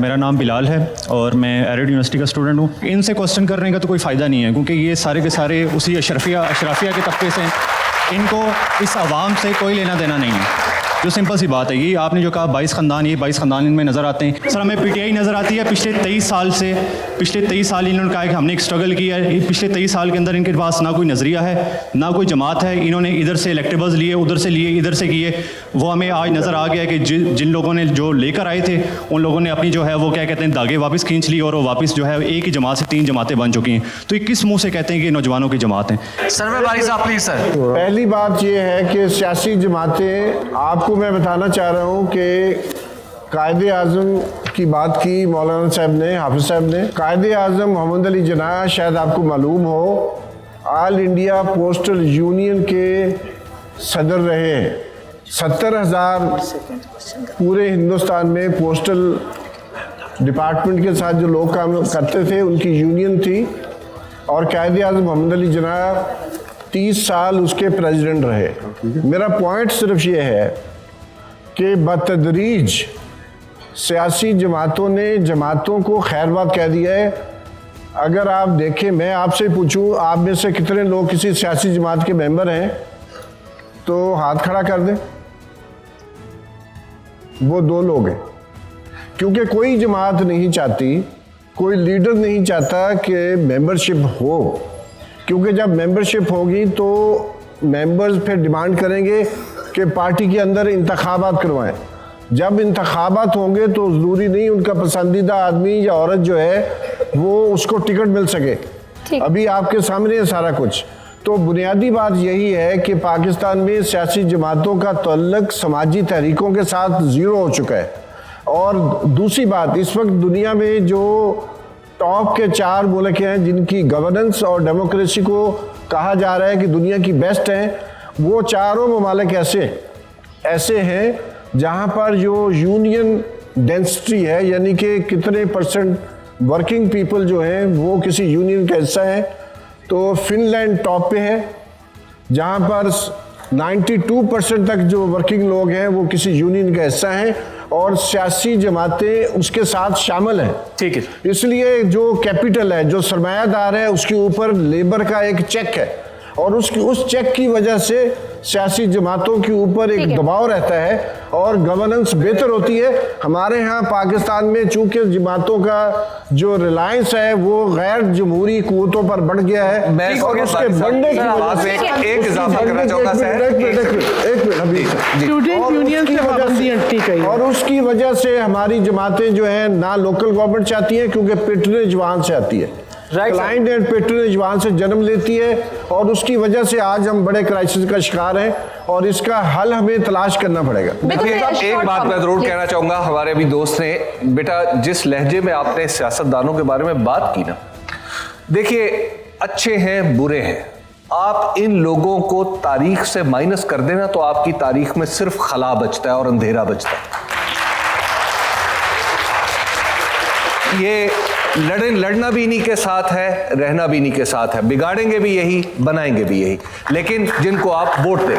मेरा नाम बिलाल है और मैं एरिड यूनिवर्सिटी का स्टूडेंट हूँ। इनसे क्वेश्चन करने का तो कोई फ़ायदा नहीं है, क्योंकि ये सारे के सारे उसी अशराफिया के तबके से हैं। इनको इस आवाम से कोई लेना देना नहीं है। जो सिंपल सी बात है, ये आपने जो कहा 22 ख़ानदान, ये 22 ख़ानदान इनमें नज़र आते हैं। सर, हमें पीटीआई नज़र आती है पिछले 23 साल इन्होंने कहा कि हमने एक स्ट्रगल किया है। पिछले 23 साल के अंदर इनके पास ना कोई नज़रिया है, ना कोई जमात है। इन्होंने इधर से इलेक्टेबल्स लिए, उधर से लिए, इधर से किए। वो हमें आज नज़र आ गया कि जिन लोगों ने जो लेकर आए थे, उन लोगों ने अपनी जो है वो क्या कहते हैं धागे वापस खींच ली, और वो वापस जो है एक ही जमात से 3 जमातें बन चुकी हैं। तो ये किस मुँह से कहते हैं कि नौजवानों की जमात हैं? सर मैं बारी साहब प्लीज सर। पहली बात ये है कि सियासी जमातें, आपको मैं बताना चाह रहा हूँ कि कायदे आज़म की बात की मौलाना साहब ने, हाफिज साहब ने। कायदे आज़म मोहम्मद अली जिन्ना, शायद आपको मालूम हो, ऑल इंडिया पोस्टल यूनियन के सदर रहे हैं। 70,000 पूरे हिंदुस्तान में पोस्टल डिपार्टमेंट के साथ जो लोग काम करते थे, उनकी यूनियन थी। और कायदे आज़म मोहम्मद अली जिन्ना 30 साल उसके प्रेसिडेंट रहे। मेरा पॉइंट सिर्फ ये है कि बतदरीज सियासी जमातों ने जमातों को खैरबाद कह दिया है। अगर आप देखें, मैं आपसे पूछूं, आप में से कितने लोग किसी सियासी जमात के मेंबर हैं, तो हाथ खड़ा कर दें। वो 2 लोग हैं, क्योंकि कोई जमात नहीं चाहती, कोई लीडर नहीं चाहता कि मेंबरशिप हो, क्योंकि जब मेंबरशिप होगी तो मेंबर्स फिर डिमांड करेंगे कि पार्टी के अंदर इंतखाबात करवाएं। जब इंतखाबात होंगे तो ज़रूरी नहीं उनका पसंदीदा आदमी या औरत जो है वो उसको टिकट मिल सके। अभी आपके सामने है सारा कुछ। तो बुनियादी बात यही है कि पाकिस्तान में सियासी जमातों का तअल्लुक समाजी तहरीकों के साथ ज़ीरो हो चुका है। और दूसरी बात, इस वक्त दुनिया में जो टॉप के 4 मुल्क हैं जिनकी गवर्नेंस और डेमोक्रेसी को कहा जा रहा है कि दुनिया की बेस्ट हैं, वो चारों ममालिक ऐसे हैं जहाँ पर जो यूनियन डेंसिटी है, यानी कि कितने % वर्किंग पीपल जो हैं वो किसी यूनियन का हिस्सा है। तो फिनलैंड टॉप पे है, जहाँ पर 92% तक जो वर्किंग लोग हैं वो किसी यूनियन का हिस्सा हैं, और सियासी जमातें उसके साथ शामिल हैं। ठीक है। इसलिए जो कैपिटल है, जो सरमायादार है, उसके ऊपर लेबर का एक चेक है, और उस चेक की वजह से सियासी जमातों के ऊपर एक दबाव रहता है और गवर्नेंस बेहतर होती है। हमारे यहाँ पाकिस्तान में चूंकि जमातों का जो रिलायंस है वो गैर जमहूरी कुव्वतों पर बढ़ गया है, और उसके बढ़ने की वजह से एक इजाफा करना चाहूंगा सर, एक मिनट अभी, स्टूडेंट यूनियन की पाबंदी हटनी चाहिए। और उसकी वजह से हमारी जमातें जो है ना लोकल गवर्नमेंट चाहती है, क्योंकि पेट्रोनेज वहां से आती है, क्लाइंट एंड पेट्रोनेज वहां से जन्म लेती है, और उसकी वजह से आज हम बड़े क्राइसिस का शिकार हैं, और इसका हल हमें तलाश करना पड़ेगा। एक बात मैं जरूर कहना चाहूंगा, हमारे अभी दोस्त ने, बेटा जिस लहजे में आपने सियासतदानों के बारे में बात की ना, देखिए अच्छे हैं बुरे हैं, आप इन लोगों को तारीख से माइनस कर देना तो आपकी तारीख में सिर्फ खला बचता है और अंधेरा बचता है। ये लड़ना भी इन्हीं के साथ है, रहना भी इन्हीं के साथ है, बिगाड़ेंगे भी यही, बनाएंगे भी यही, लेकिन जिनको आप वोट दें।